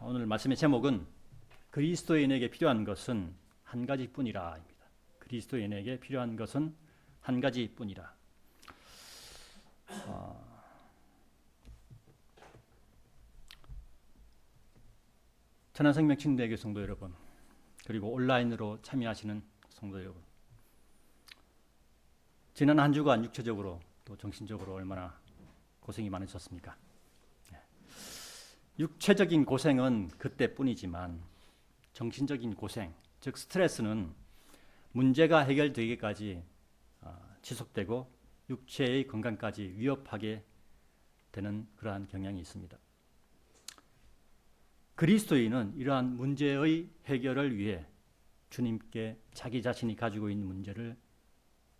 오늘 말씀의 제목은 그리스도인에게 필요한 것은 한 가지뿐이라입니다. 그리스도인에게 필요한 것은 한 가지뿐이라. 천안생명 침대교회 성도 여러분, 그리고 온라인으로 참여하시는 성도 여러분, 지난 한 주간 육체적으로 또 정신적으로 얼마나 고생이 많으셨습니까? 육체적인 고생은 그때뿐이지만 정신적인 고생, 즉 스트레스는 문제가 해결되기까지 지속되고 육체의 건강까지 위협하게 되는 그러한 경향이 있습니다. 그리스도인은 이러한 문제의 해결을 위해 주님께 자기 자신이 가지고 있는 문제를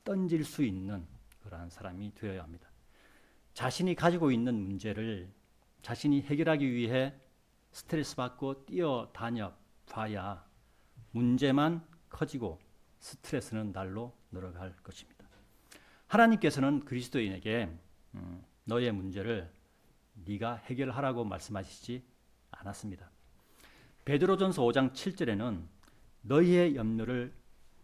던질 수 있는 그러한 사람이 되어야 합니다. 자신이 가지고 있는 문제를 자신이 해결하기 위해 스트레스 받고 뛰어다녀 봐야 문제만 커지고 스트레스는 날로 늘어갈 것입니다. 하나님께서는 그리스도인에게 너의 문제를 네가 해결하라고 말씀하시지 않았습니다. 베드로전서 5장 7절에는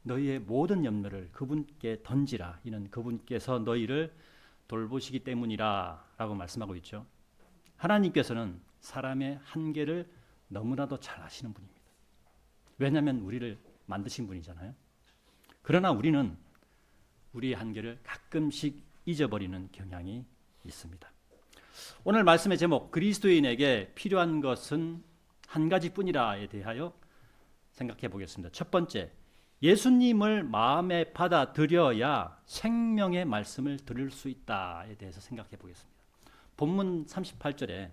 너희의 모든 염려를 그분께 던지라. 이는 그분께서 너희를 돌보시기 때문이라 라고 말씀하고 있죠. 하나님께서는 사람의 한계를 너무나도 잘 아시는 분입니다. 왜냐하면 우리를 만드신 분이잖아요. 그러나 우리는 우리의 한계를 가끔씩 잊어버리는 경향이 있습니다. 오늘 말씀의 제목, 그리스도인에게 필요한 것은 한 가지뿐이라에 대하여 생각해 보겠습니다. 첫 번째, 예수님을 마음에 받아들여야 생명의 말씀을 들을 수 있다에 대해서 생각해 보겠습니다. 본문 38절에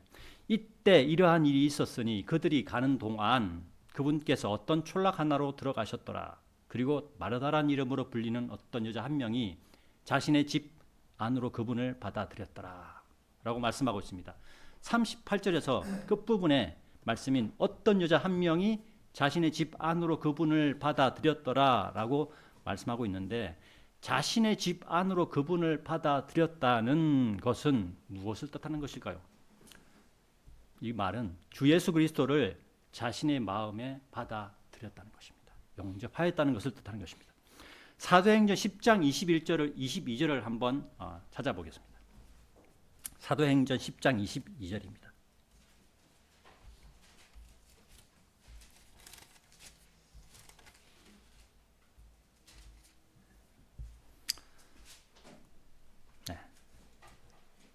이때 이러한 일이 있었으니 그들이 가는 동안 그분께서 어떤 촌락 하나로 들어가셨더라. 그리고 마르다란 이름으로 불리는 어떤 여자 한 명이 자신의 집 안으로 그분을 받아들였더라 라고 말씀하고 있습니다. 38절에서 끝부분에 말씀인 어떤 여자 한 명이 자신의 집 안으로 그분을 받아들였더라 라고 말씀하고 있는데, 자신의 집 안으로 그분을 받아들였다는 것은 무엇을 뜻하는 것일까요? 이 말은 주 예수 그리스도를 자신의 마음에 받아들였다는 것입니다. 영접하였다는 것을 뜻하는 것입니다. 사도행전 10장 22절을 한번 찾아보겠습니다. 사도행전 10장 22절입니다.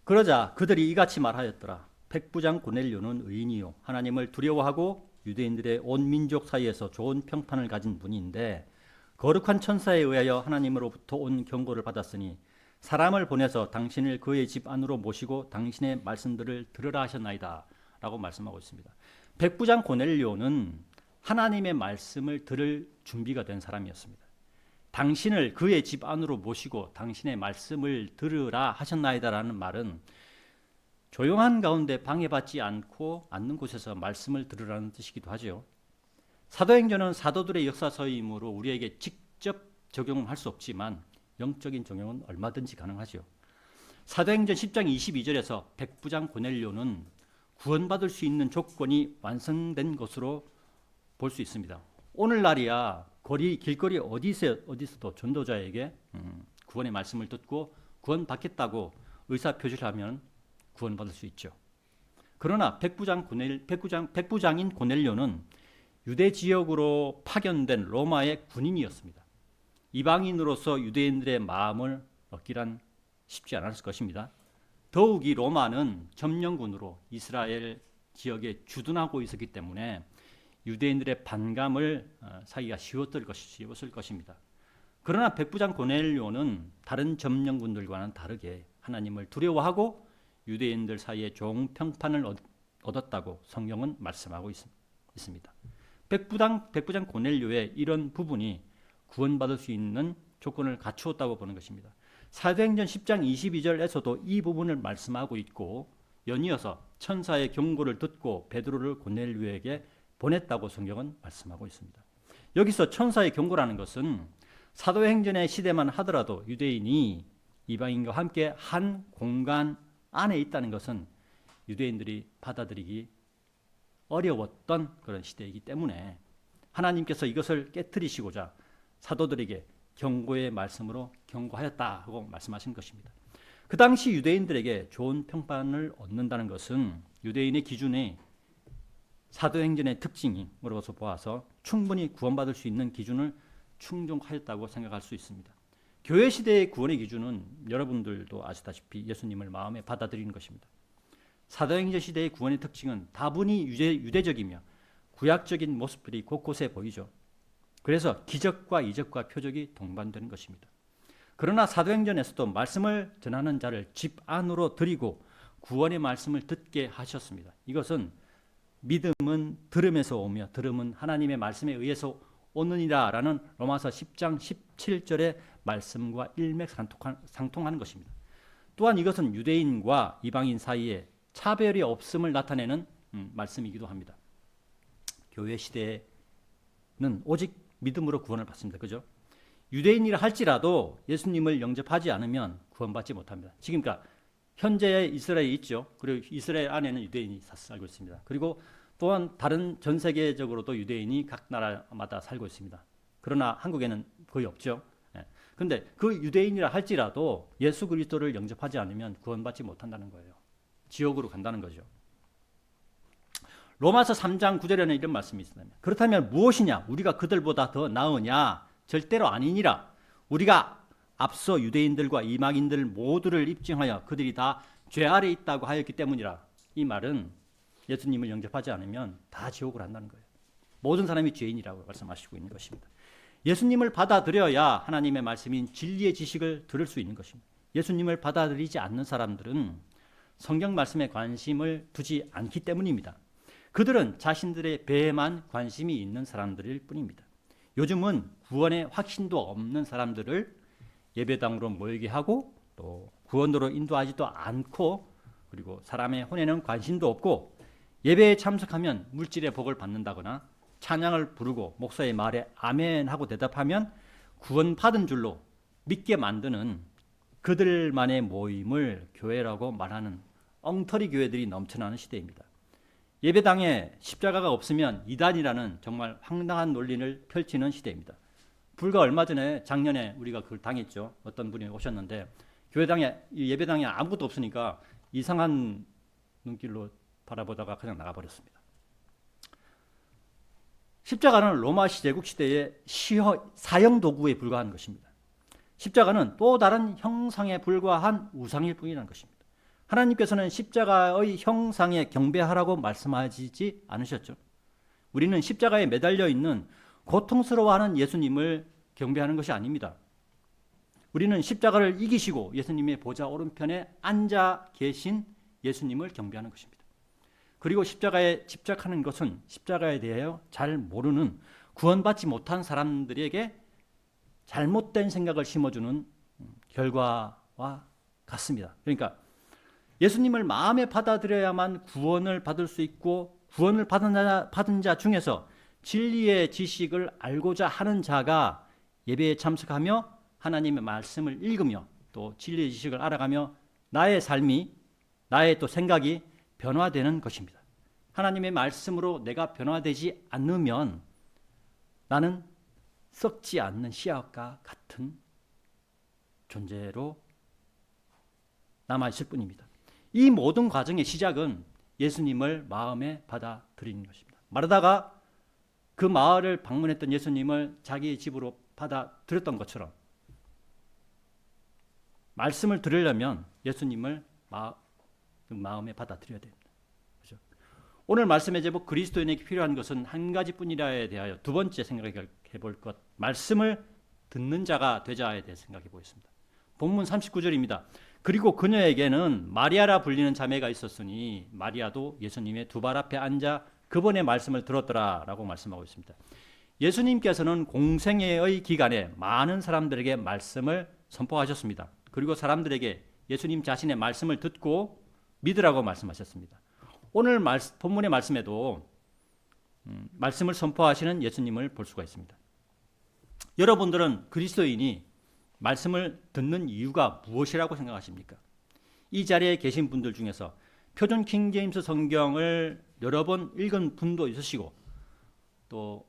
그러자 그들이 이같이 말하였더라. 백부장 고넬료는 의인이요 하나님을 두려워하고 유대인들의 온 민족 사이에서 좋은 평판을 가진 분인데 거룩한 천사에 의하여 하나님으로부터 온 경고를 받았으니 사람을 보내서 당신을 그의 집 안으로 모시고 당신의 말씀들을 들으라 하셨나이다 라고 말씀하고 있습니다. 백부장 고넬료는 하나님의 말씀을 들을 준비가 된 사람이었습니다. 당신을 그의 집 안으로 모시고 당신의 말씀을 들으라 하셨나이다라는 말은 조용한 가운데 방해받지 않는 곳에서 말씀을 들으라는 뜻이기도 하죠. 사도행전은 사도들의 역사서이므로 우리에게 직접 적용할 수 없지만 영적인 적용은 얼마든지 가능하죠. 사도행전 10장 22절에서 백부장 고넬료는 구원받을 수 있는 조건이 완성된 것으로 볼 수 있습니다. 오늘날이야 길거리 어디서도 전도자에게 구원의 말씀을 듣고 구원받겠다고 의사표시를 하면 구원받을 수 있죠. 그러나 백부장인 고넬료는 유대 지역으로 파견된 로마의 군인이었습니다. 이방인으로서 유대인들의 마음을 얻기란 쉽지 않았을 것입니다. 더욱이 로마는 점령군으로 이스라엘 지역에 주둔하고 있었기 때문에 유대인들의 반감을 사기가 쉬웠을 것입니다. 그러나 백부장 고넬료는 다른 점령군들과는 다르게 하나님을 두려워하고 유대인들 사이에 좋은 평판을 얻었다고 성경은 말씀하고 있습니다. 백부장 고넬료의 이런 부분이 구원받을 수 있는 조건을 갖추었다고 보는 것입니다. 사도행전 10장 22절에서도 이 부분을 말씀하고 있고 연이어서 천사의 경고를 듣고 베드로를 고넬료에게 보냈다고 성경은 말씀하고 있습니다. 여기서 천사의 경고라는 것은 사도행전의 시대만 하더라도 유대인이 이방인과 함께 한 공간 안에 있다는 것은 유대인들이 받아들이기 어려웠던 그런 시대이기 때문에 하나님께서 이것을 깨뜨리시고자 사도들에게 경고의 말씀으로 경고하였다고 말씀하신 것입니다. 그 당시 유대인들에게 좋은 평판을 얻는다는 것은 유대인의 기준이 사도행전의 특징으로서 보아서 충분히 구원받을 수 있는 기준을 충족하였다고 생각할 수 있습니다. 교회 시대의 구원의 기준은 여러분들도 아시다시피 예수님을 마음에 받아들이는 것입니다. 사도행전 시대의 구원의 특징은 다분히 유대적이며 구약적인 모습들이 곳곳에 보이죠. 그래서 기적과 이적과 표적이 동반되는 것입니다. 그러나 사도행전에서도 말씀을 전하는 자를 집 안으로 들이고 구원의 말씀을 듣게 하셨습니다. 이것은 믿음은 들음에서 오며 들음은 하나님의 말씀에 의해서 오느니라 라는 로마서 10장 17절의 말씀과 일맥상통하는 것입니다. 또한 이것은 유대인과 이방인 사이에 차별이 없음을 나타내는 말씀이기도 합니다. 교회 시대에는 오직 믿음으로 구원을 받습니다. 그죠? 유대인이라 할지라도 예수님을 영접하지 않으면 구원받지 못합니다. 지금 그러니까 현재 이스라엘이 있죠. 그리고 이스라엘 안에는 유대인이 살고 있습니다. 그리고 또한 다른 전 세계적으로도 유대인이 각 나라마다 살고 있습니다. 그러나 한국에는 거의 없죠. 그런데 그 유대인이라 할지라도 예수 그리스도를 영접하지 않으면 구원받지 못한다는 거예요. 지옥으로 간다는 거죠. 로마서 3장 9절에는 이런 말씀이 있습니다. 그렇다면 무엇이냐? 우리가 그들보다 더 나으냐? 절대로 아니니라. 우리가 앞서 유대인들과 이방인들 모두를 입증하여 그들이 다 죄 아래 있다고 하였기 때문이라. 이 말은 예수님을 영접하지 않으면 다 지옥을 간다는 거예요. 모든 사람이 죄인이라고 말씀하시고 있는 것입니다. 예수님을 받아들여야 하나님의 말씀인 진리의 지식을 들을 수 있는 것입니다. 예수님을 받아들이지 않는 사람들은 성경 말씀에 관심을 두지 않기 때문입니다. 그들은 자신들의 배에만 관심이 있는 사람들일 뿐입니다. 요즘은 구원의 확신도 없는 사람들을 예배당으로 모이게 하고 또 구원으로 인도하지도 않고 그리고 사람의 혼에는 관심도 없고 예배에 참석하면 물질의 복을 받는다거나 찬양을 부르고 목사의 말에 아멘 하고 대답하면 구원받은 줄로 믿게 만드는 그들만의 모임을 교회라고 말하는 엉터리 교회들이 넘쳐나는 시대입니다. 예배당에 십자가가 없으면 이단이라는 정말 황당한 논리를 펼치는 시대입니다. 불과 얼마 전에 작년에 우리가 그걸 당했죠. 어떤 분이 오셨는데 예배당에 아무것도 없으니까 이상한 눈길로 바라보다가 그냥 나가버렸습니다. 십자가는 로마 제국 시대의 사형 도구에 불과한 것입니다. 십자가는 또 다른 형상에 불과한 우상일 뿐이라는 것입니다. 하나님께서는 십자가의 형상에 경배하라고 말씀하시지 않으셨죠. 우리는 십자가에 매달려 있는 고통스러워하는 예수님을 경배하는 것이 아닙니다. 우리는 십자가를 이기시고 예수님의 보좌 오른편에 앉아 계신 예수님을 경배하는 것입니다. 그리고 십자가에 집착하는 것은 십자가에 대하여 잘 모르는 구원받지 못한 사람들에게 잘못된 생각을 심어주는 결과와 같습니다. 그러니까 예수님을 마음에 받아들여야만 구원을 받을 수 있고 구원을 받은 자 중에서 진리의 지식을 알고자 하는 자가 예배에 참석하며 하나님의 말씀을 읽으며 또 진리의 지식을 알아가며 나의 삶이 나의 또 생각이 변화되는 것입니다. 하나님의 말씀으로 내가 변화되지 않으면 나는 썩지 않는 씨앗과 같은 존재로 남아있을 뿐입니다. 이 모든 과정의 시작은 예수님을 마음에 받아들이는 것입니다. 마르다가 그 마을을 방문했던 예수님을 자기의 집으로 받아들였던 것처럼 말씀을 들으려면 예수님을 마음에 받아들여야 됩니다. 그렇죠? 오늘 말씀의 제목 그리스도인에게 필요한 것은 한 가지뿐이라에 대하여 두 번째 생각해 볼 것, 말씀을 듣는 자가 되자에 대해 생각해 보겠습니다. 본문 39절입니다. 그리고 그녀에게는 마리아라 불리는 자매가 있었으니 마리아도 예수님의 두 발 앞에 앉아 그분의 말씀을 들었더라 라고 말씀하고 있습니다. 예수님께서는 공생애의 기간에 많은 사람들에게 말씀을 선포하셨습니다. 그리고 사람들에게 예수님 자신의 말씀을 듣고 믿으라고 말씀하셨습니다. 오늘 본문의 말씀에도 말씀을 선포하시는 예수님을 볼 수가 있습니다. 여러분들은 그리스도인이 말씀을 듣는 이유가 무엇이라고 생각하십니까? 이 자리에 계신 분들 중에서 표준 킹제임스 성경을 여러 번 읽은 분도 있으시고 또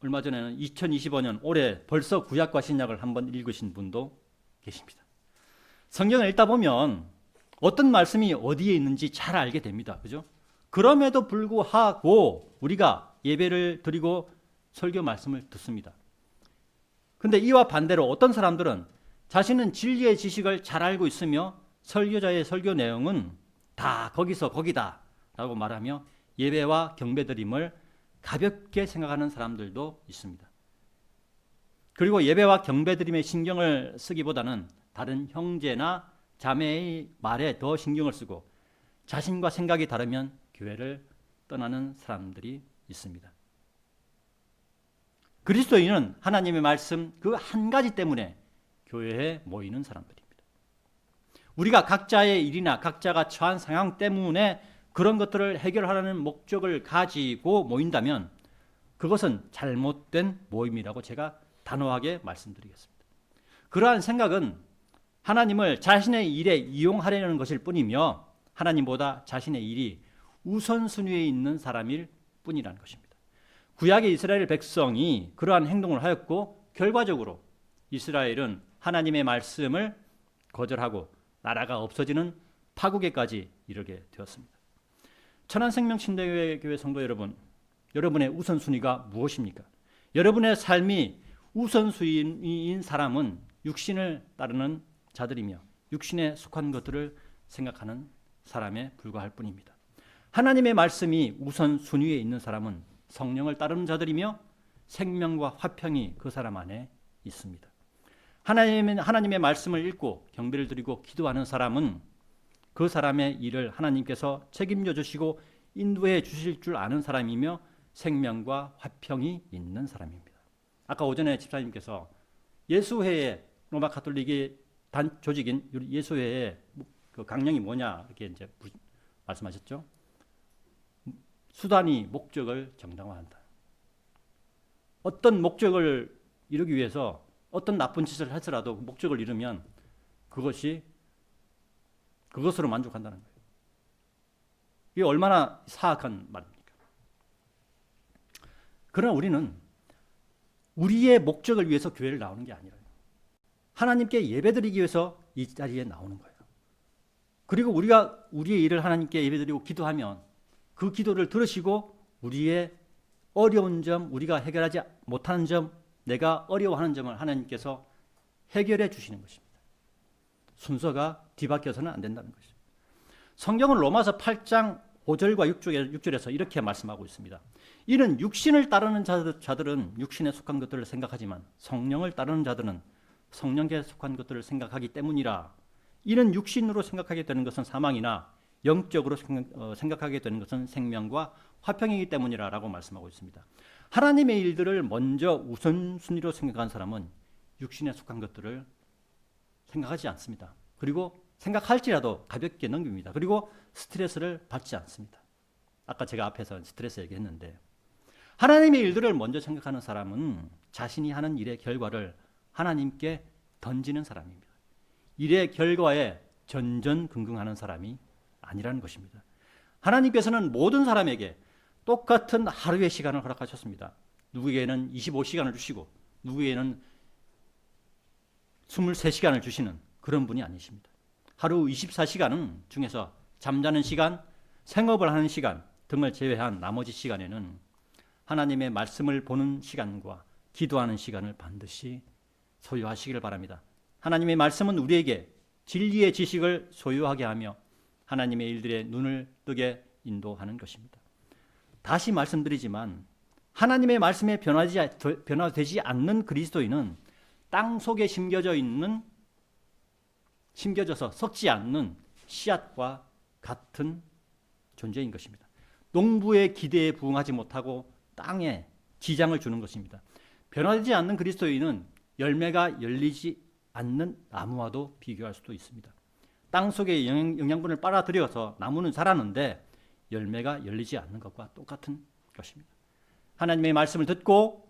얼마 전에는 2025년 올해 벌써 구약과 신약을 한번 읽으신 분도 계십니다. 성경을 읽다 보면 어떤 말씀이 어디에 있는지 잘 알게 됩니다. 그죠? 그럼에도 불구하고 우리가 예배를 드리고 설교 말씀을 듣습니다. 근데 이와 반대로 어떤 사람들은 자신은 진리의 지식을 잘 알고 있으며 설교자의 설교 내용은 다 거기서 거기다 라고 말하며 예배와 경배드림을 가볍게 생각하는 사람들도 있습니다. 그리고 예배와 경배드림에 신경을 쓰기보다는 다른 형제나 자매의 말에 더 신경을 쓰고 자신과 생각이 다르면 교회를 떠나는 사람들이 있습니다. 그리스도인은 하나님의 말씀 그 한 가지 때문에 교회에 모이는 사람들입니다. 우리가 각자의 일이나 각자가 처한 상황 때문에 그런 것들을 해결하라는 목적을 가지고 모인다면 그것은 잘못된 모임이라고 제가 단호하게 말씀드리겠습니다. 그러한 생각은 하나님을 자신의 일에 이용하려는 것일 뿐이며 하나님보다 자신의 일이 우선순위에 있는 사람일 뿐이라는 것입니다. 구약의 이스라엘 백성이 그러한 행동을 하였고 결과적으로 이스라엘은 하나님의 말씀을 거절하고 나라가 없어지는 파국에까지 이르게 되었습니다. 천안생명침대교회 성도 여러분, 여러분의 우선순위가 무엇입니까? 여러분의 삶이 우선순위인 사람은 육신을 따르는 자들이며 육신에 속한 것들을 생각하는 사람에 불과할 뿐입니다. 하나님의 말씀이 우선순위에 있는 사람은 성령을 따르는 자들이며 생명과 화평이 그 사람 안에 있습니다. 하나님의 말씀을 읽고 경배를 드리고 기도하는 사람은 그 사람의 일을 하나님께서 책임져 주시고 인도해 주실 줄 아는 사람이며 생명과 화평이 있는 사람입니다. 아까 오전에 집사님께서 예수회의 로마 가톨릭의 조직인 예수회의 그 강령이 뭐냐 이렇게 이제 말씀하셨죠. 수단이 목적을 정당화한다. 어떤 목적을 이루기 위해서 어떤 나쁜 짓을 하더라도 목적을 이루면 그것으로 만족한다는 거예요. 이게 얼마나 사악한 말입니까? 그러나 우리는 우리의 목적을 위해서 교회를 나오는 게 아니라요. 하나님께 예배드리기 위해서 이 자리에 나오는 거예요. 그리고 우리가 우리의 일을 하나님께 예배드리고 기도하면 그 기도를 들으시고 우리의 어려운 점, 우리가 해결하지 못하는 점, 내가 어려워하는 점을 하나님께서 해결해 주시는 것입니다. 순서가 뒤바뀌어서는 안 된다는 것이죠. 성경은 로마서 8장 5절과 6절에서 이렇게 말씀하고 있습니다. 이는 육신을 따르는 자들은 육신에 속한 것들을 생각하지만 성령을 따르는 자들은 성령께 속한 것들을 생각하기 때문이라. 이는 육신으로 생각하게 되는 것은 사망이나 영적으로 생각하게 되는 것은 생명과 화평이기 때문이라 라고 말씀하고 있습니다. 하나님의 일들을 먼저 우선순위로 생각한 사람은 육신에 속한 것들을 생각하지 않습니다. 그리고 생각할지라도 가볍게 넘깁니다. 그리고 스트레스를 받지 않습니다. 아까 제가 앞에서 스트레스 얘기했는데 하나님의 일들을 먼저 생각하는 사람은 자신이 하는 일의 결과를 하나님께 던지는 사람입니다. 일의 결과에 전전긍긍하는 사람이 아니라는 것입니다. 하나님께서는 모든 사람에게 똑같은 하루의 시간을 허락하셨습니다. 누구에게는 25시간을 주시고 누구에게는 23시간을 주시는 그런 분이 아니십니다. 하루 24시간 중에서 잠자는 시간, 생업을 하는 시간 등을 제외한 나머지 시간에는 하나님의 말씀을 보는 시간과 기도하는 시간을 반드시 소유하시길 바랍니다. 하나님의 말씀은 우리에게 진리의 지식을 소유하게 하며 하나님의 일들에 눈을 뜨게 인도하는 것입니다. 다시 말씀드리지만 하나님의 말씀에 변화되지 않는 그리스도인은 땅 속에 심겨져서 썩지 않는 씨앗과 같은 존재인 것입니다. 농부의 기대에 부응하지 못하고 땅에 지장을 주는 것입니다. 변화되지 않는 그리스도인은 열매가 열리지 않는 나무와도 비교할 수도 있습니다. 땅 속에 영양분을 빨아들여서 나무는 자라는데 열매가 열리지 않는 것과 똑같은 것입니다. 하나님의 말씀을 듣고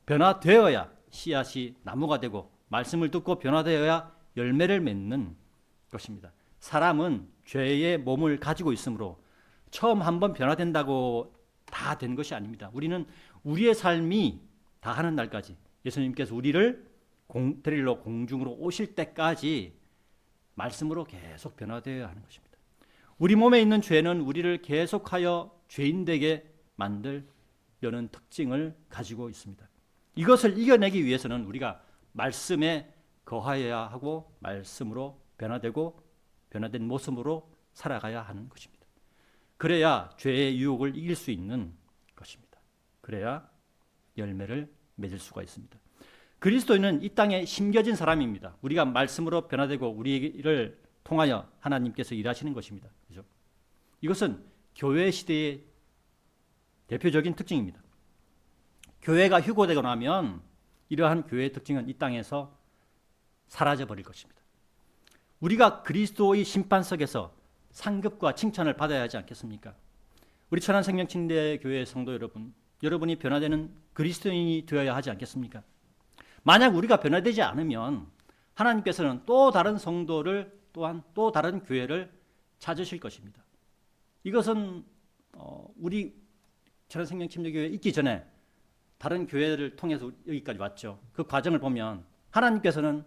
변화되어야 씨앗이 나무가 되고 말씀을 듣고 변화되어야 열매를 맺는 것입니다. 사람은 죄의 몸을 가지고 있으므로 처음 한번 변화된다고 다 된 것이 아닙니다. 우리는 우리의 삶이 다 하는 날까지 예수님께서 우리를 데리러 공중으로 오실 때까지 말씀으로 계속 변화되어야 하는 것입니다. 우리 몸에 있는 죄는 우리를 계속하여 죄인되게 만들려는 특징을 가지고 있습니다. 이것을 이겨내기 위해서는 우리가 말씀에 거하여야 하고 말씀으로 변화되고 변화된 모습으로 살아가야 하는 것입니다. 그래야 죄의 유혹을 이길 수 있는 것입니다. 그래야 열매를 맺을 수가 있습니다. 그리스도인은 이 땅에 심겨진 사람입니다. 우리가 말씀으로 변화되고 우리를 통하여 하나님께서 일하시는 것입니다. 그렇죠? 이것은 교회 시대의 대표적인 특징입니다. 교회가 휴고되고 나면 이러한 교회의 특징은 이 땅에서 사라져 버릴 것입니다. 우리가 그리스도의 심판석에서 상급과 칭찬을 받아야 하지 않겠습니까? 우리 천안생명침대교회 성도 여러분, 여러분이 변화되는 그리스도인이 되어야 하지 않겠습니까? 만약 우리가 변화되지 않으면 하나님께서는 또 다른 성도를 또한 또 다른 교회를 찾으실 것입니다. 이것은 우리 천안생명침대교회에 있기 전에 다른 교회를 통해서 여기까지 왔죠. 그 과정을 보면 하나님께서는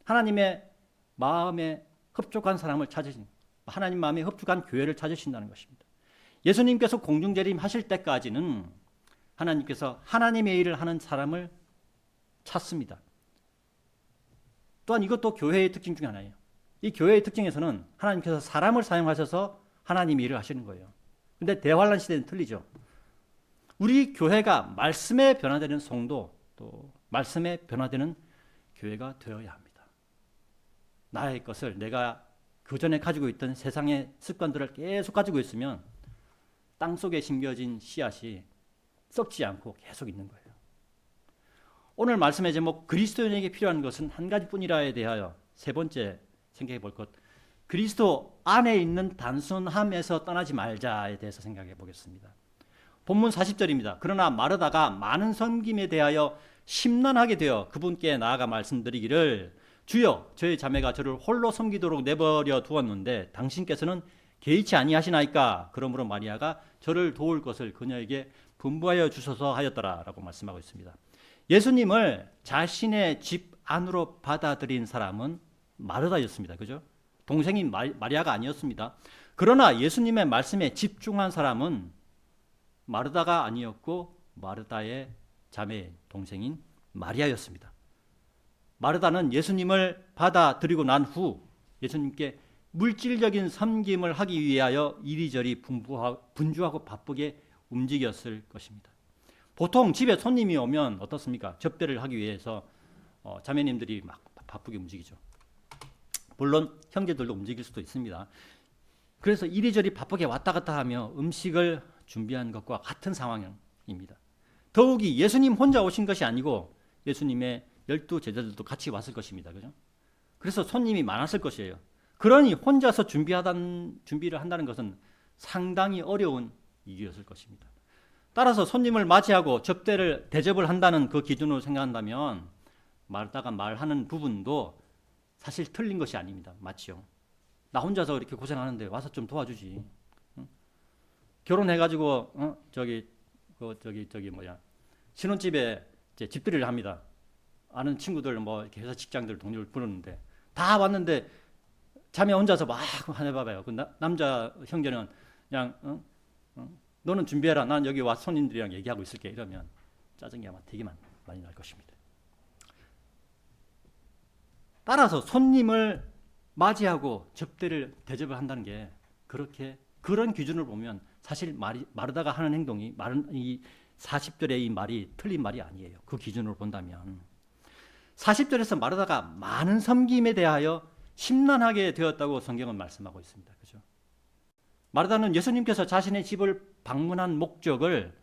하나님의 마음에 흡족한 사람을 찾으신, 하나님 마음에 흡족한 교회를 찾으신다는 것입니다. 예수님께서 공중재림 하실 때까지는 하나님께서 하나님의 일을 하는 사람을 찾습니다. 또한 이것도 교회의 특징 중에 하나예요. 이 교회의 특징에서는 하나님께서 사람을 사용하셔서 하나님의 일을 하시는 거예요. 근데 대환란 시대는 틀리죠. 우리 교회가 말씀에 변화되는 성도, 또 말씀에 변화되는 교회가 되어야 합니다. 나의 것을 내가 그전에 가지고 있던 세상의 습관들을 계속 가지고 있으면 땅속에 심겨진 씨앗이 썩지 않고 계속 있는 거예요. 오늘 말씀의 제목 그리스도인에게 필요한 것은 한 가지뿐이라에 대하여 세 번째 생각해 볼 것, 그리스도 안에 있는 단순함에서 떠나지 말자에 대해서 생각해 보겠습니다. 본문 40절입니다. 그러나 마르다가 많은 섬김에 대하여 심란하게 되어 그분께 나아가 말씀드리기를 주여 저희 자매가 저를 홀로 섬기도록 내버려 두었는데 당신께서는 개의치 아니하시나이까? 그러므로 마리아가 저를 도울 것을 그녀에게 분부하여 주소서 하였더라라고 말씀하고 있습니다. 예수님을 자신의 집 안으로 받아들인 사람은 마르다였습니다. 그죠? 동생인 마리아가 아니었습니다. 그러나 예수님의 말씀에 집중한 사람은 마르다가 아니었고 마르다의 자매 동생인 마리아였습니다. 마르다는 예수님을 받아들이고 난 후 예수님께 물질적인 섬김을 하기 위하여 이리저리 분주하고 바쁘게 움직였을 것입니다. 보통 집에 손님이 오면 어떻습니까? 접대를 하기 위해서 자매님들이 막 바쁘게 움직이죠. 물론 형제들도 움직일 수도 있습니다. 그래서 이리저리 바쁘게 왔다 갔다 하며 음식을 준비한 것과 같은 상황입니다. 더욱이 예수님 혼자 오신 것이 아니고 예수님의 12 제자들도 같이 왔을 것입니다. 그죠? 그래서 손님이 많았을 것이에요. 그러니 혼자서 준비를 한다는 것은 상당히 어려운 일이었을 것입니다. 따라서 손님을 맞이하고 대접을 한다는 그 기준으로 생각한다면 마르다가 말하는 부분도 사실 틀린 것이 아닙니다. 맞죠? 나 혼자서 이렇게 고생하는데 와서 좀 도와주지. 응? 결혼해가지고 신혼집에 이제 집들이를 합니다. 아는 친구들 이렇게 회사 직장들 동료를 부르는데 다 왔는데 자매 혼자서 막 해봐봐요. 그 남자 형제는 그냥 너는 준비해라. 난 여기 와 손님들이랑 얘기하고 있을게. 이러면 짜증이 아마 되게 많이 날 것입니다. 따라서 손님을 맞이하고 대접을 한다는 게 그런 기준을 보면 사실 마르다가 하는 행동이 이 40절의 이 말이 틀린 말이 아니에요. 그 기준으로 본다면 40절에서 마르다가 많은 섬김에 대하여 심란하게 되었다고 성경은 말씀하고 있습니다. 그죠? 마르다는 예수님께서 자신의 집을 방문한 목적을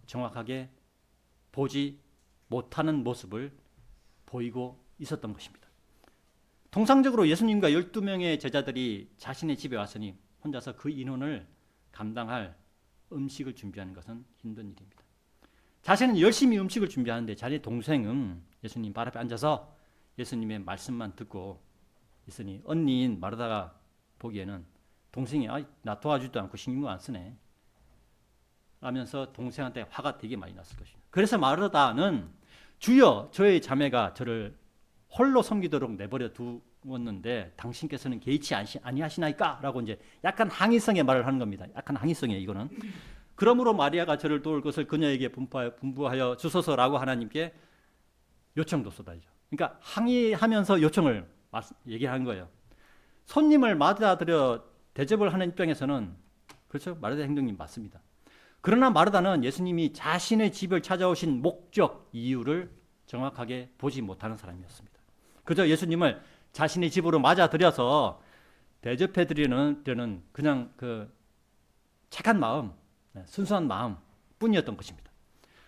정확하게 보지 못하는 모습을 보이고 있었던 것입니다. 통상적으로 예수님과 12명의 제자들이 자신의 집에 왔으니 혼자서 그 인원을 감당할 음식을 준비하는 것은 힘든 일입니다. 자신은 열심히 음식을 준비하는데 자기 동생은 예수님 발 앞에 앉아서 예수님의 말씀만 듣고 있으니 언니인 마르다가 보기에는 동생이 나 도와주지도 않고 신경 안 쓰네 하면서 동생한테 화가 되게 많이 났을 것입니다. 그래서 마르다는 주여 저의 자매가 저를 홀로 섬기도록 내버려 두었는데 당신께서는 개의치 아니하시나이까? 라고 이제 약간 항의성의 말을 하는 겁니다. 약간 항의성이에요, 이거는. 그러므로 마리아가 저를 도울 것을 그녀에게 분부하여 주소서라고 하나님께 요청도 쏟아지죠. 그러니까 항의하면서 요청을 얘기한 거예요. 손님을 맞아들여 대접을 하는 입장에서는 그렇죠? 마르다 행동님 맞습니다. 그러나 마르다는 예수님이 자신의 집을 찾아오신 목적, 이유를 정확하게 보지 못하는 사람이었습니다. 그저 예수님을 자신의 집으로 맞아들여서 대접해드리는 그냥 그 착한 마음, 순수한 마음 뿐이었던 것입니다.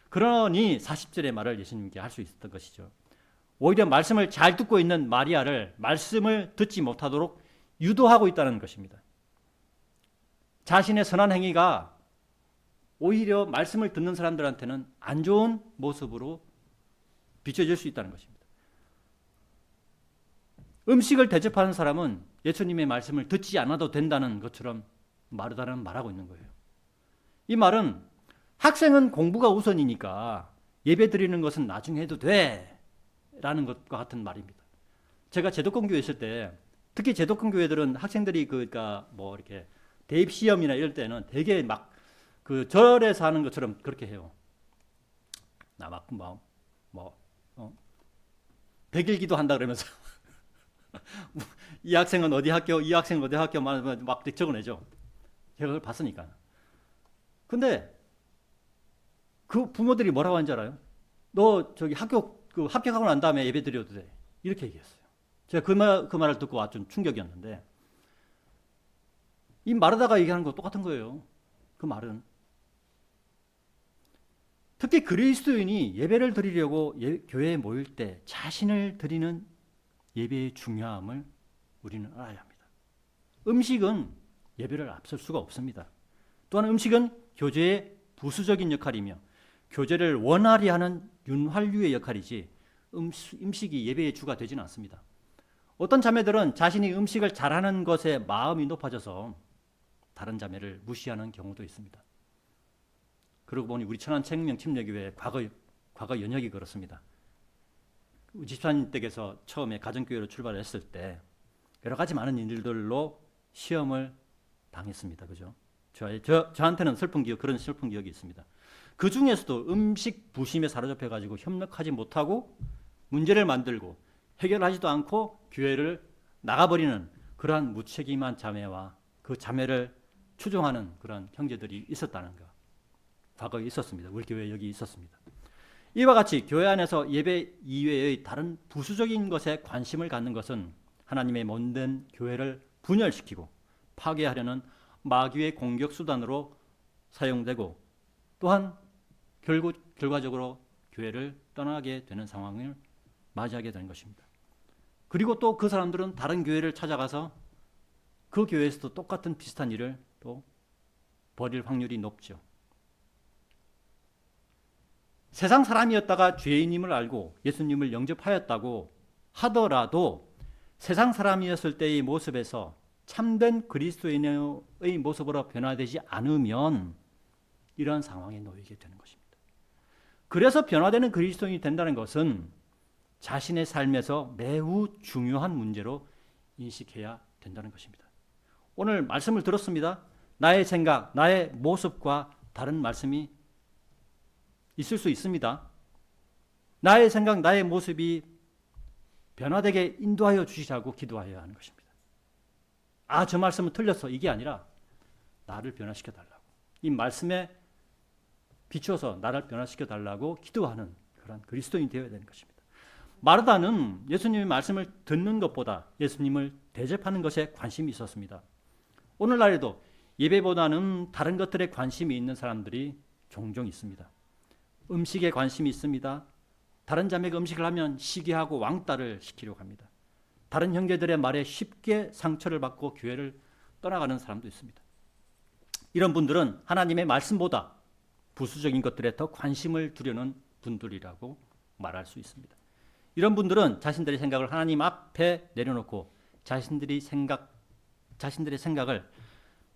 그러니 40절의 말을 예수님께 할 수 있었던 것이죠. 오히려 말씀을 잘 듣고 있는 마리아를 말씀을 듣지 못하도록 유도하고 있다는 것입니다. 자신의 선한 행위가 오히려 말씀을 듣는 사람들한테는 안 좋은 모습으로 비춰질 수 있다는 것입니다. 음식을 대접하는 사람은 예수님의 말씀을 듣지 않아도 된다는 것처럼 마르다는 말하고 있는 거예요. 이 말은 학생은 공부가 우선이니까 예배 드리는 것은 나중에 해도 돼 라는 것과 같은 말입니다. 제가 제도권 교회 있을 때 특히 제도권 교회들은 학생들이 그러니까 뭐 이렇게 대입 시험이나 이럴 때는 되게 막 그 절에서 하는 것처럼 그렇게 해요. 나 막 뭐 100일 기도한다 그러면서 이 학생은 어디 학교, 이 학생은 어디 학교 막 적어내죠. 제가 그걸 봤으니까. 근데 그 부모들이 뭐라고 하는지 알아요? 너 저기 합격하고 난 다음에 예배 드려도 돼. 이렇게 얘기했어요. 제가 그 말을 듣고 좀 충격이었는데 이 마르다가 얘기하는 거 똑같은 거예요. 그 말은. 특히 그리스도인이 예배를 드리려고 교회에 모일 때 자신을 드리는 예배의 중요함을 우리는 알아야 합니다. 음식은 예배를 앞설 수가 없습니다. 또한 음식은 교제의 부수적인 역할이며 교제를 원활히 하는 윤활유의 역할이지 음식이 예배의 주가 되지는 않습니다. 어떤 자매들은 자신이 음식을 잘하는 것에 마음이 높아져서 다른 자매를 무시하는 경우도 있습니다. 그러고 보니 우리 천안책명침례교회 과거 연역이 그렇습니다. 집사님 댁에서 처음에 가정교회로 출발했을 때 여러 가지 많은 일들로 시험을 당했습니다. 그죠? 저한테는 그런 슬픈 기억이 있습니다. 그 중에서도 음식 부심에 사로잡혀가지고 협력하지 못하고 문제를 만들고 해결하지도 않고 교회를 나가버리는 그러한 무책임한 자매와 그 자매를 추종하는 그런 형제들이 있었다는 것. 과거에 있었습니다. 우리 교회에 여기 있었습니다. 이와 같이 교회 안에서 예배 이외의 다른 부수적인 것에 관심을 갖는 것은 하나님의 몸된 교회를 분열시키고 파괴하려는 마귀의 공격 수단으로 사용되고 또한 결과적으로 교회를 떠나게 되는 상황을 맞이하게 되는 것입니다. 그리고 또 그 사람들은 다른 교회를 찾아가서 그 교회에서도 똑같은 비슷한 일을 또 벌일 확률이 높죠. 세상 사람이었다가 죄인임을 알고 예수님을 영접하였다고 하더라도 세상 사람이었을 때의 모습에서 참된 그리스도인의 모습으로 변화되지 않으면 이러한 상황에 놓이게 되는 것입니다. 그래서 변화되는 그리스도인이 된다는 것은 자신의 삶에서 매우 중요한 문제로 인식해야 된다는 것입니다. 오늘 말씀을 들었습니다. 나의 생각, 나의 모습과 다른 말씀이 있을 수 있습니다. 나의 생각, 나의 모습이 변화되게 인도하여 주시자고 기도하여야 하는 것입니다. 저 말씀은 틀렸어. 이게 아니라 나를 변화시켜 달라고. 이 말씀에 비추어서 나를 변화시켜 달라고 기도하는 그런 그리스도인이 되어야 되는 것입니다. 마르다는 예수님의 말씀을 듣는 것보다 예수님을 대접하는 것에 관심이 있었습니다. 오늘날에도 예배보다는 다른 것들에 관심이 있는 사람들이 종종 있습니다. 음식에 관심이 있습니다. 다른 자매가 음식을 하면 시기하고 왕따를 시키려고 합니다. 다른 형제들의 말에 쉽게 상처를 받고 교회를 떠나가는 사람도 있습니다. 이런 분들은 하나님의 말씀보다 부수적인 것들에 더 관심을 두려는 분들이라고 말할 수 있습니다. 이런 분들은 자신들의 생각을 하나님 앞에 내려놓고 자신들의 생각을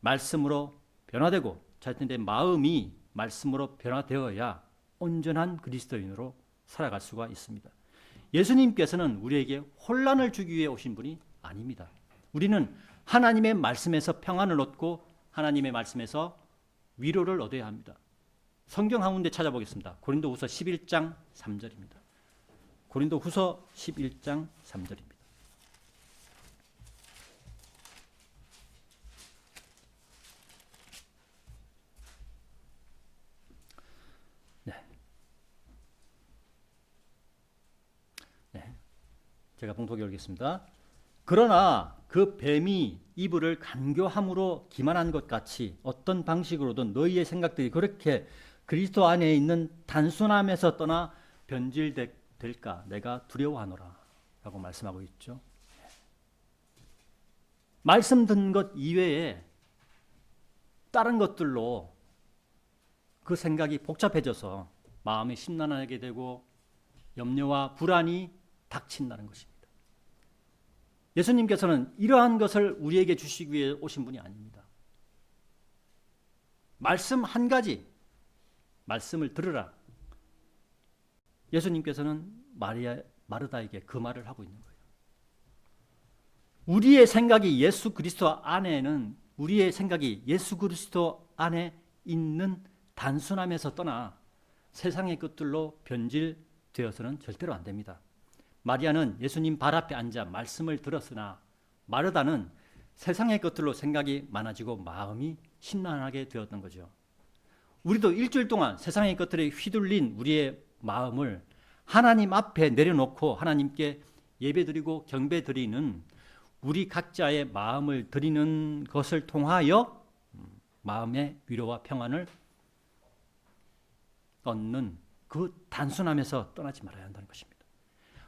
말씀으로 변화되고 자신의 마음이 말씀으로 변화되어야 온전한 그리스도인으로 살아갈 수가 있습니다. 예수님께서는 우리에게 혼란을 주기 위해 오신 분이 아닙니다. 우리는 하나님의 말씀에서 평안을 얻고 하나님의 말씀에서 위로를 얻어야 합니다. 성경 한 군데 찾아보겠습니다. 고린도후서 11장 3절입니다. 고린도후서 11장 3절입니다. 제가 봉독해 올리겠습니다. 그러나 그 뱀이 이브를 간교함으로 기만한 것 같이 어떤 방식으로든 너희의 생각들이 그렇게 그리스도 안에 있는 단순함에서 떠나 변질될까 내가 두려워하노라 라고 말씀하고 있죠. 말씀 듣는 것 이외에 다른 것들로 그 생각이 복잡해져서 마음이 심란하게 되고 염려와 불안이 닥친다는 것입니다. 예수님께서는 이러한 것을 우리에게 주시기 위해 오신 분이 아닙니다. 말씀 한 가지, 말씀을 들으라. 예수님께서는 마르다에게 그 말을 하고 있는 거예요. 우리의 생각이 예수 그리스도 안에는 우리의 생각이 예수 그리스도 안에 있는 단순함에서 떠나 세상의 것들로 변질되어서는 절대로 안 됩니다. 마리아는 예수님 발 앞에 앉아 말씀을 들었으나 마르다는 세상의 것들로 생각이 많아지고 마음이 심란하게 되었던 거죠. 우리도 일주일 동안 세상의 것들에 휘둘린 우리의 마음을 하나님 앞에 내려놓고 하나님께 예배드리고 경배드리는 우리 각자의 마음을 드리는 것을 통하여 마음의 위로와 평안을 얻는 그 단순함에서 떠나지 말아야 한다는 것입니다.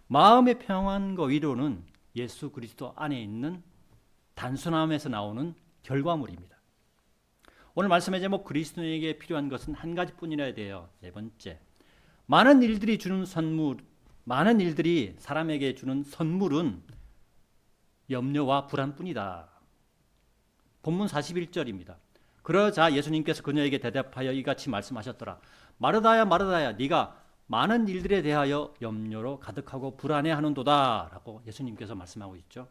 마음의 평안과 위로는 예수 그리스도 안에 있는 단순함에서 나오는 결과물입니다. 오늘 말씀의 제목 그리스도인에게 필요한 것은 한 가지뿐이라야 돼요. 네 번째, 많은 일들이 사람에게 주는 선물은 염려와 불안뿐이다. 본문 41절입니다. 그러자 예수님께서 그녀에게 대답하여 이같이 말씀하셨더라. 마르다야 마르다야 네가 많은 일들에 대하여 염려로 가득하고 불안해하는도다 라고 예수님께서 말씀하고 있죠.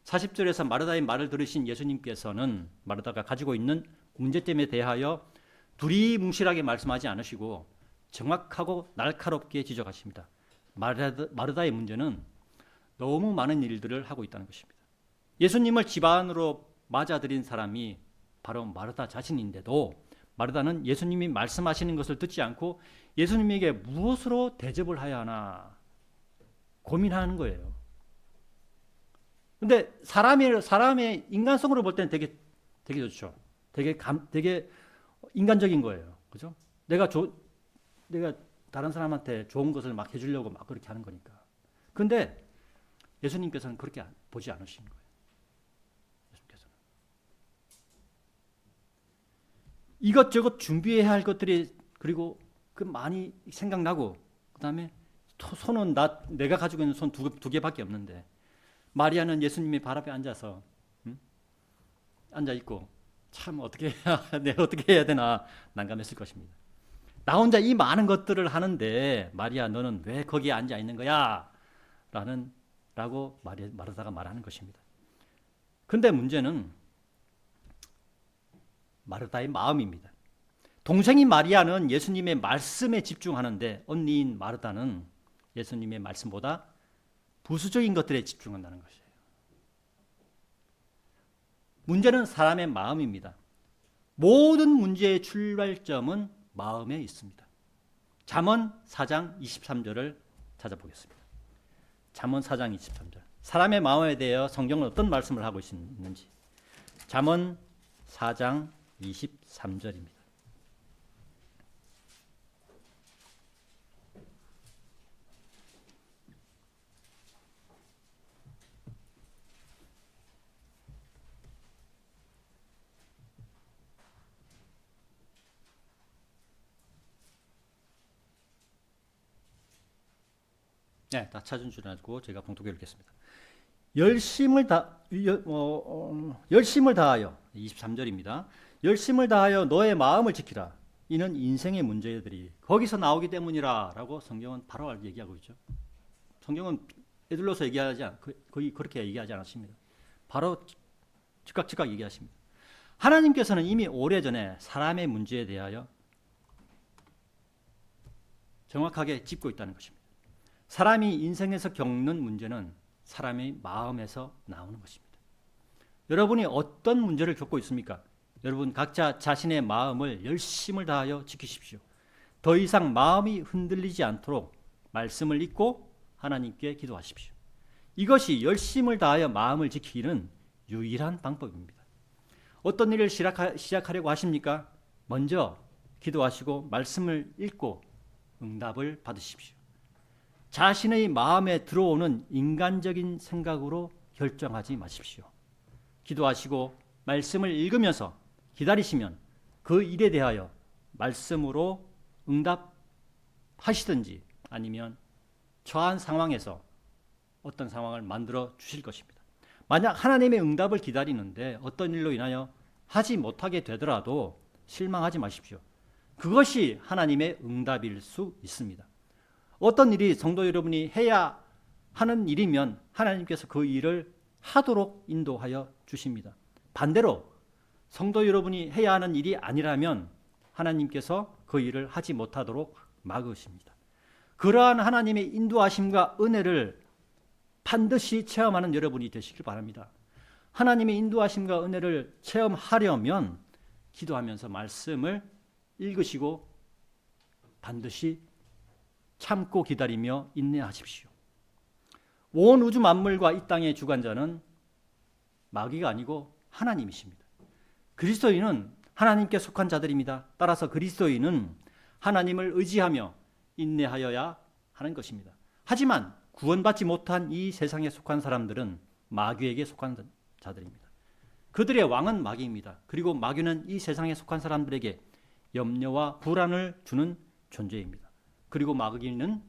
40절에서 마르다의 말을 들으신 예수님께서는 마르다가 가지고 있는 문제점에 대하여 두리뭉실하게 말씀하지 않으시고 정확하고 날카롭게 지적하십니다. 마르다의 문제는 너무 많은 일들을 하고 있다는 것입니다. 예수님을 집안으로 맞아들인 사람이 바로 마르다 자신인데도 마르다는 예수님이 말씀하시는 것을 듣지 않고 예수님에게 무엇으로 대접을 해야 하나 고민하는 거예요. 근데 사람의 인간성으로 볼 때는 되게 좋죠. 되게 인간적인 거예요. 그죠? 내가 다른 사람한테 좋은 것을 막 해주려고 막 그렇게 하는 거니까. 근데 예수님께서는 그렇게 보지 않으신 거예요. 예수님께서는 이것저것 준비해야 할 것들이 그리고 그 많이 생각나고 그다음에 손은 내가 가지고 있는 손 두 개밖에 없는데 마리아는 예수님의 발 앞에 앉아서 앉아 있고 참 내가 어떻게 해야 되나 난감했을 것입니다. 나 혼자 이 많은 것들을 하는데 마리아 너는 왜 거기에 앉아 있는 거야? 라고 마르다가 말하는 것입니다. 근데 문제는 마르다의 마음입니다. 동생인 마리아는 예수님의 말씀에 집중하는데 언니인 마르다는 예수님의 말씀보다 부수적인 것들에 집중한다는 것이에요. 문제는 사람의 마음입니다. 모든 문제의 출발점은 마음에 있습니다. 잠언 4장 23절을 찾아보겠습니다. 잠언 4장 23절. 사람의 마음에 대해 성경은 어떤 말씀을 하고 있는지. 잠언 4장 23절입니다. 네, 다 찾은 줄 알고 제가 봉독해 읽겠습니다. 열심을 다하여 23절입니다. 열심을 다하여 너의 마음을 지키라. 이는 인생의 문제들이 거기서 나오기 때문이라 라고 성경은 바로 얘기하고 있죠. 성경은 에둘러서 얘기하지 거의 그렇게 얘기하지 않았습니다. 바로 즉각 얘기하십니다. 하나님께서는 이미 오래전에 사람의 문제에 대하여 정확하게 짚고 있다는 것입니다. 사람이 인생에서 겪는 문제는 사람의 마음에서 나오는 것입니다. 여러분이 어떤 문제를 겪고 있습니까? 여러분 각자 자신의 마음을 열심을 다하여 지키십시오. 더 이상 마음이 흔들리지 않도록 말씀을 읽고 하나님께 기도하십시오. 이것이 열심을 다하여 마음을 지키는 유일한 방법입니다. 어떤 일을 시작하려고 하십니까? 먼저 기도하시고 말씀을 읽고 응답을 받으십시오. 자신의 마음에 들어오는 인간적인 생각으로 결정하지 마십시오. 기도하시고 말씀을 읽으면서 기다리시면 그 일에 대하여 말씀으로 응답하시든지 아니면 처한 상황에서 어떤 상황을 만들어 주실 것입니다. 만약 하나님의 응답을 기다리는데 어떤 일로 인하여 하지 못하게 되더라도 실망하지 마십시오. 그것이 하나님의 응답일 수 있습니다. 어떤 일이 성도 여러분이 해야 하는 일이면 하나님께서 그 일을 하도록 인도하여 주십니다. 반대로 성도 여러분이 해야 하는 일이 아니라면 하나님께서 그 일을 하지 못하도록 막으십니다. 그러한 하나님의 인도하심과 은혜를 반드시 체험하는 여러분이 되시길 바랍니다. 하나님의 인도하심과 은혜를 체험하려면 기도하면서 말씀을 읽으시고 반드시 참고 기다리며 인내하십시오. 온 우주 만물과 이 땅의 주관자는 마귀가 아니고 하나님이십니다. 그리스도인은 하나님께 속한 자들입니다. 따라서 그리스도인은 하나님을 의지하며 인내하여야 하는 것입니다. 하지만 구원받지 못한 이 세상에 속한 사람들은 마귀에게 속한 자들입니다. 그들의 왕은 마귀입니다. 그리고 마귀는 이 세상에 속한 사람들에게 염려와 불안을 주는 존재입니다. 그리고 마귀는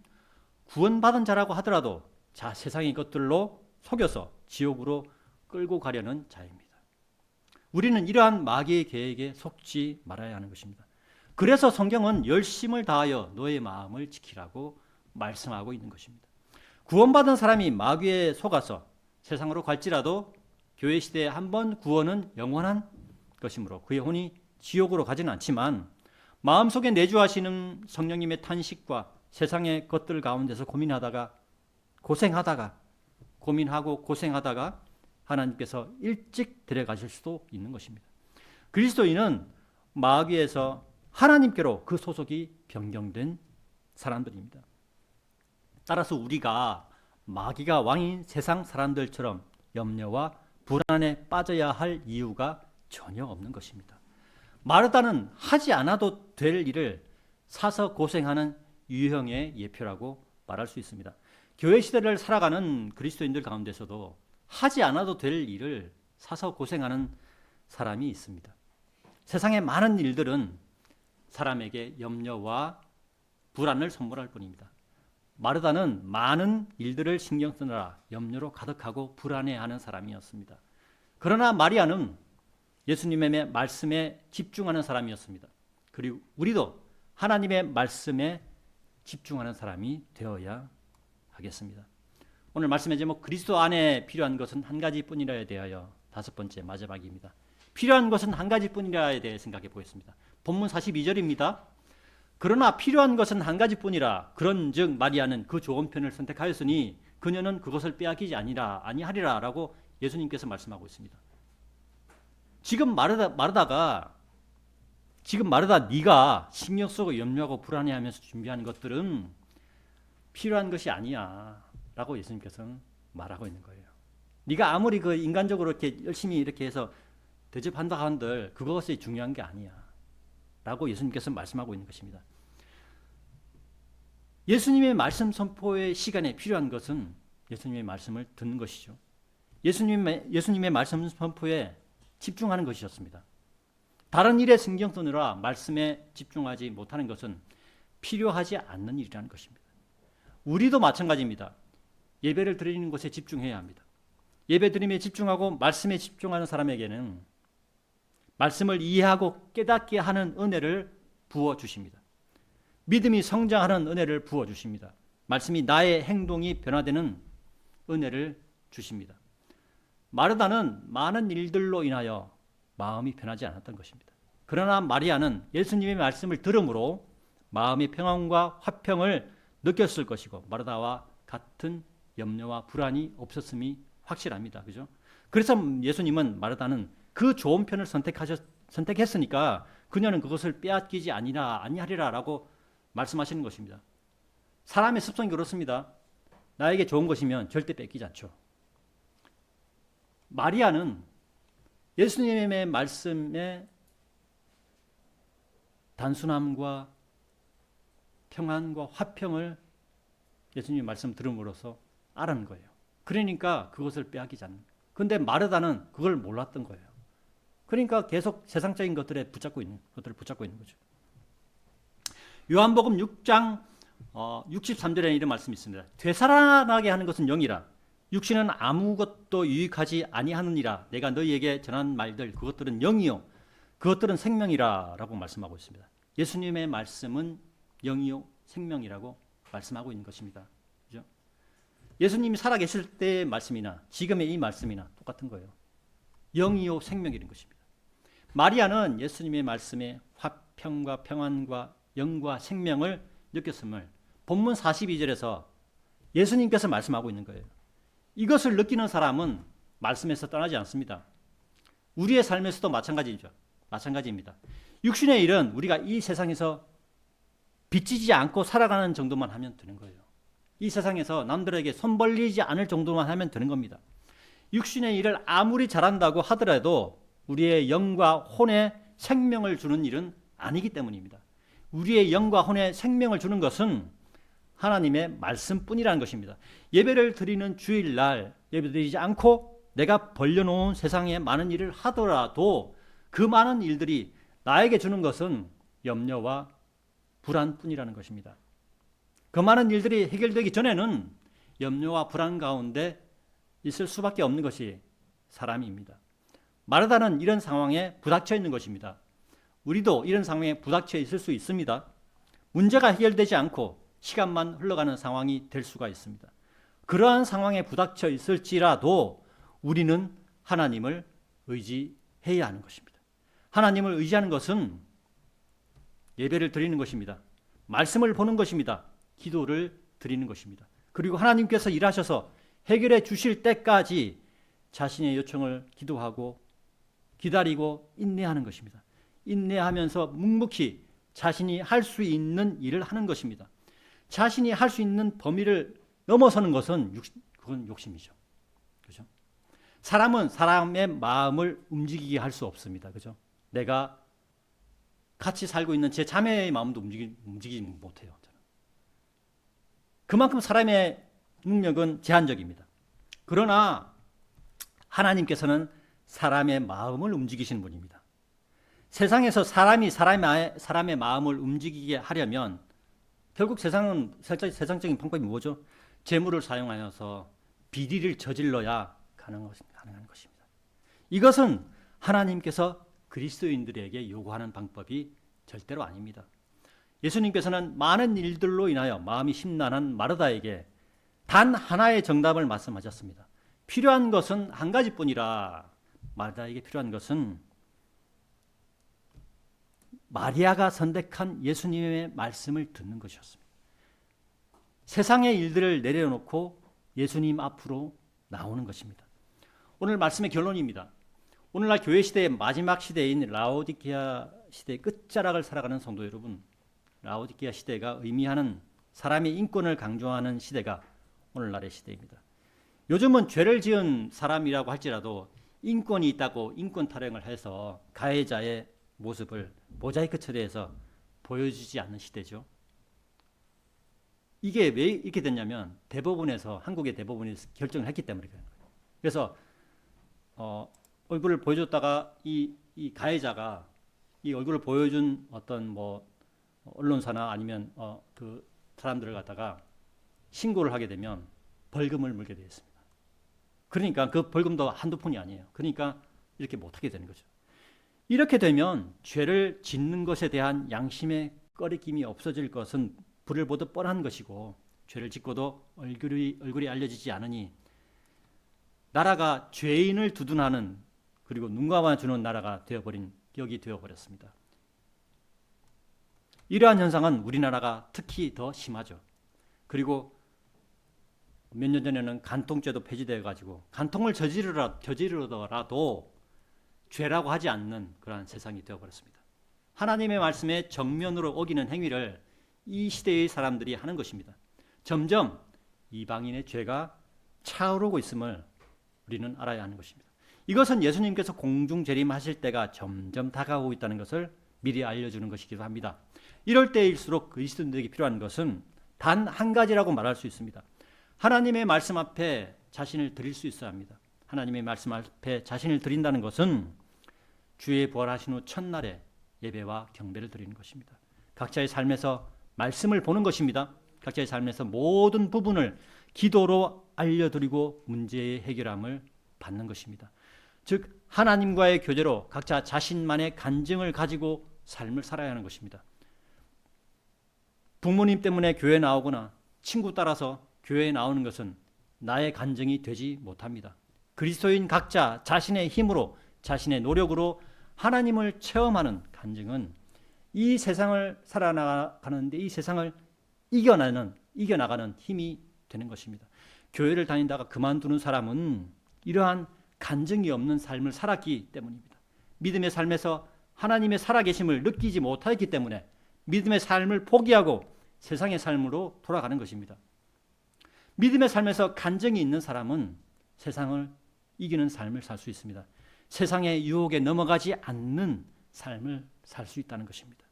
구원받은 자라고 하더라도 세상의 것들로 속여서 지옥으로 끌고 가려는 자입니다. 우리는 이러한 마귀의 계획에 속지 말아야 하는 것입니다. 그래서 성경은 열심을 다하여 너의 마음을 지키라고 말씀하고 있는 것입니다. 구원받은 사람이 마귀에 속아서 세상으로 갈지라도 교회 시대에 한번 구원은 영원한 것이므로 그 영혼이 지옥으로 가지는 않지만 마음속에 내주하시는 성령님의 탄식과 세상의 것들 가운데서 고민하다가 하나님께서 일찍 데려가실 수도 있는 것입니다. 그리스도인은 마귀에서 하나님께로 그 소속이 변경된 사람들입니다. 따라서 우리가 마귀가 왕인 세상 사람들처럼 염려와 불안에 빠져야 할 이유가 전혀 없는 것입니다. 마르다는 하지 않아도 될 일을 사서 고생하는 유형의 예표라고 말할 수 있습니다. 교회 시대를 살아가는 그리스도인들 가운데서도 하지 않아도 될 일을 사서 고생하는 사람이 있습니다. 세상의 많은 일들은 사람에게 염려와 불안을 선물할 뿐입니다. 마르다는 많은 일들을 신경 쓰느라 염려로 가득하고 불안해하는 사람이었습니다. 그러나 마리아는 예수님의 말씀에 집중하는 사람이었습니다. 그리고 우리도 하나님의 말씀에 집중하는 사람이 되어야 하겠습니다. 오늘 말씀의 제목 그리스도 안에 필요한 것은 한 가지뿐이라에 대하여 5번째 마지막입니다. 필요한 것은 한 가지뿐이라에 대해 생각해 보겠습니다. 본문 42절입니다. 그러나 필요한 것은 한 가지뿐이라 그런즉 마리아는 그 좋은 편을 선택하였으니 그녀는 그것을 빼앗기지 아니하리라 라고 예수님께서 말씀하고 있습니다. 지금 마르다 네가 신경 쓰고 염려하고 불안해하면서 준비하는 것들은 필요한 것이 아니야 라고 예수님께서는 말하고 있는 거예요. 네가 아무리 그 인간적으로 이렇게 열심히 이렇게 해서 대접한다 한들 그것이 중요한 게 아니야 라고 예수님께서 말씀하고 있는 것입니다. 예수님의 말씀 선포의 시간에 필요한 것은 예수님의 말씀을 듣는 것이죠. 예수님의 말씀 선포에 집중하는 것이었습니다. 다른 일에 신경 쓰느라 말씀에 집중하지 못하는 것은 필요하지 않는 일이라는 것입니다. 우리도 마찬가지입니다. 예배를 드리는 것에 집중해야 합니다. 예배 드림에 집중하고 말씀에 집중하는 사람에게는 말씀을 이해하고 깨닫게 하는 은혜를 부어주십니다. 믿음이 성장하는 은혜를 부어주십니다. 말씀이 나의 행동이 변화되는 은혜를 주십니다. 마르다는 많은 일들로 인하여 마음이 변하지 않았던 것입니다. 그러나 마리아는 예수님의 말씀을 들음으로 마음의 평안과 화평을 느꼈을 것이고 마르다와 같은 염려와 불안이 없었음이 확실합니다. 그죠? 그래서 예수님은 마르다는 그 좋은 편을 선택했으니까 그녀는 그것을 빼앗기지 아니하리라라고 말씀하시는 것입니다. 사람의 습성이 그렇습니다. 나에게 좋은 것이면 절대 뺏기지 않죠. 마리아는 예수님의 말씀의 단순함과 평안과 화평을 예수님의 말씀 들음으로써 알은 거예요. 그러니까 그것을 빼앗기지 않는. 그런데 마르다는 그걸 몰랐던 거예요. 그러니까 계속 세상적인 것들을 붙잡고 있는 거죠. 요한복음 6장 63절에 이런 말씀이 있습니다. 되살아나게 하는 것은 영이라 육신은 아무것도 유익하지 아니하느니라. 내가 너희에게 전한 말들 그것들은 영이요 그것들은 생명이라 라고 말씀하고 있습니다. 예수님의 말씀은 영이요 생명이라고 말씀하고 있는 것입니다. 그죠? 예수님이 살아계실 때의 말씀이나 지금의 이 말씀이나 똑같은 거예요. 영이요 생명이라는 것입니다. 마리아는 예수님의 말씀에 화평과 평안과 영과 생명을 느꼈음을 본문 42절에서 예수님께서 말씀하고 있는 거예요. 이것을 느끼는 사람은 말씀에서 떠나지 않습니다. 우리의 삶에서도 마찬가지입니다. 육신의 일은 우리가 이 세상에서 빚지지 않고 살아가는 정도만 하면 되는 거예요. 이 세상에서 남들에게 손 벌리지 않을 정도만 하면 되는 겁니다. 육신의 일을 아무리 잘한다고 하더라도 우리의 영과 혼에 생명을 주는 일은 아니기 때문입니다. 우리의 영과 혼에 생명을 주는 것은 하나님의 말씀뿐이라는 것입니다. 예배를 드리는 주일날 예배드리지 않고 내가 벌려놓은 세상에 많은 일을 하더라도 그 많은 일들이 나에게 주는 것은 염려와 불안뿐이라는 것입니다. 그 많은 일들이 해결되기 전에는 염려와 불안 가운데 있을 수밖에 없는 것이 사람입니다. 마르다는 이런 상황에 부닥쳐 있는 것입니다. 우리도 이런 상황에 부닥쳐 있을 수 있습니다. 문제가 해결되지 않고 시간만 흘러가는 상황이 될 수가 있습니다. 그러한 상황에 부닥쳐 있을지라도 우리는 하나님을 의지해야 하는 것입니다. 하나님을 의지하는 것은 예배를 드리는 것입니다. 말씀을 보는 것입니다. 기도를 드리는 것입니다. 그리고 하나님께서 일하셔서 해결해 주실 때까지 자신의 요청을 기도하고 기다리고 인내하는 것입니다. 인내하면서 묵묵히 자신이 할 수 있는 일을 하는 것입니다. 자신이 할 수 있는 범위를 넘어서는 것은 그건 욕심이죠. 그죠? 사람은 사람의 마음을 움직이게 할 수 없습니다. 그죠? 내가 같이 살고 있는 제 자매의 마음도 움직이지 못해요. 저는. 그만큼 사람의 능력은 제한적입니다. 그러나 하나님께서는 사람의 마음을 움직이시는 분입니다. 세상에서 사람이 사람의 마음을 움직이게 하려면 결국 세상적인 방법이 뭐죠? 재물을 사용하여서 비리를 저질러야 가능한 것입니다. 이것은 하나님께서 그리스도인들에게 요구하는 방법이 절대로 아닙니다. 예수님께서는 많은 일들로 인하여 마음이 심란한 마르다에게 단 하나의 정답을 말씀하셨습니다. 필요한 것은 한 가지뿐이라. 마르다에게 필요한 것은 마리아가 선택한 예수님의 말씀을 듣는 것이었습니다. 세상의 일들을 내려놓고 예수님 앞으로 나오는 것입니다. 오늘 말씀의 결론입니다. 오늘날 교회 시대의 마지막 시대인 라오디게아 시대의 끝자락을 살아가는 성도 여러분, 라오디게아 시대가 의미하는 사람의 인권을 강조하는 시대가 오늘날의 시대입니다. 요즘은 죄를 지은 사람이라고 할지라도 인권이 있다고 인권 타령을 해서 가해자의 모습을 모자이크 처리해서 보여주지 않는 시대죠. 이게 왜 이렇게 됐냐면 한국의 대법원에서 결정을 했기 때문에 그런 거예요. 그래서 얼굴을 보여줬다가 이 가해자가 이 얼굴을 보여준 어떤 언론사나 아니면 그 사람들을 갖다가 신고를 하게 되면 벌금을 물게 되어 있습니다. 그러니까 그 벌금도 한두 푼이 아니에요. 그러니까 이렇게 못하게 되는 거죠. 이렇게 되면 죄를 짓는 것에 대한 양심의 꺼리낌이 없어질 것은 불을 보듯 뻔한 것이고, 죄를 짓고도 얼굴이 알려지지 않으니 나라가 죄인을 두둔하는, 그리고 눈 감아주는 나라가 되어버린 격이 되어버렸습니다. 이러한 현상은 우리나라가 특히 더 심하죠. 그리고 몇 년 전에는 간통죄도 폐지되어 가지고 간통을 저지르더라도 죄라고 하지 않는 그러한 세상이 되어버렸습니다. 하나님의 말씀에 정면으로 어기는 행위를 이 시대의 사람들이 하는 것입니다. 점점 이방인의 죄가 차오르고 있음을 우리는 알아야 하는 것입니다. 이것은 예수님께서 공중 재림하실 때가 점점 다가오고 있다는 것을 미리 알려주는 것이기도 합니다. 이럴 때일수록 그리스도인들에게 필요한 것은 단 한 가지라고 말할 수 있습니다. 하나님의 말씀 앞에 자신을 드릴 수 있어야 합니다. 하나님의 말씀 앞에 자신을 드린다는 것은 주의 부활하신 후 첫날에 예배와 경배를 드리는 것입니다. 각자의 삶에서 말씀을 보는 것입니다. 각자의 삶에서 모든 부분을 기도로 알려드리고 문제의 해결함을 받는 것입니다. 즉 하나님과의 교제로 각자 자신만의 간증을 가지고 삶을 살아야 하는 것입니다. 부모님 때문에 교회 나오거나 친구 따라서 교회에 나오는 것은 나의 간증이 되지 못합니다. 그리스도인 각자 자신의 힘으로, 자신의 노력으로 하나님을 체험하는 간증은 이 세상을 살아나가는데, 이 세상을 이겨나가는 힘이 되는 것입니다. 교회를 다니다가 그만두는 사람은 이러한 간증이 없는 삶을 살았기 때문입니다. 믿음의 삶에서 하나님의 살아계심을 느끼지 못하였기 때문에 믿음의 삶을 포기하고 세상의 삶으로 돌아가는 것입니다. 믿음의 삶에서 간증이 있는 사람은 세상을 이기는 삶을 살 수 있습니다. 세상의 유혹에 넘어가지 않는 삶을 살 수 있다는 것입니다.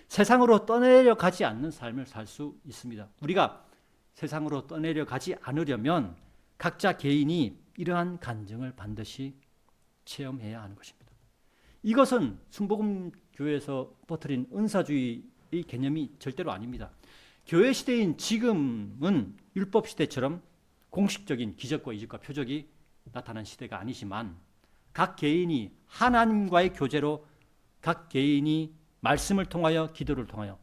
세상으로 떠내려가지 않는 삶을 살 수 있습니다. 우리가 세상으로 떠내려가지 않으려면 각자 개인이 이러한 간증을 반드시 체험해야 하는 것입니다. 이것은 순복음 교회에서 퍼뜨린 은사주의의 개념이 절대로 아닙니다. 교회 시대인 지금은 율법 시대처럼 공식적인 기적과 이적과 표적이 나타난 시대가 아니지만 각 개인이 하나님과의 교제로 각 개인이 말씀을 통하여 기도를 통하여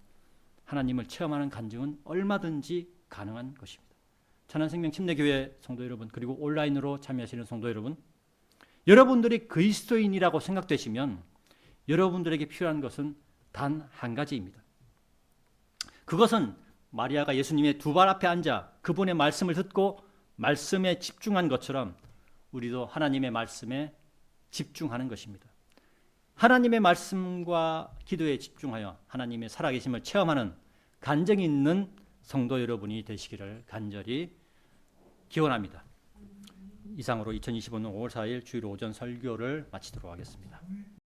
하나님을 체험하는 간증은 얼마든지 가능한 것입니다. 찬양생명 침례교회 성도 여러분, 그리고 온라인으로 참여하시는 성도 여러분, 여러분들이 그리스도인이라고 생각되시면 여러분들에게 필요한 것은 단 한 가지입니다. 그것은 마리아가 예수님의 두 발 앞에 앉아 그분의 말씀을 듣고 말씀에 집중한 것처럼 우리도 하나님의 말씀에 집중하는 것입니다. 하나님의 말씀과 기도에 집중하여 하나님의 살아계심을 체험하는 간증이 있는 성도 여러분이 되시기를 간절히 기원합니다. 이상으로 2025년 5월 4일 주일 오전 설교를 마치도록 하겠습니다.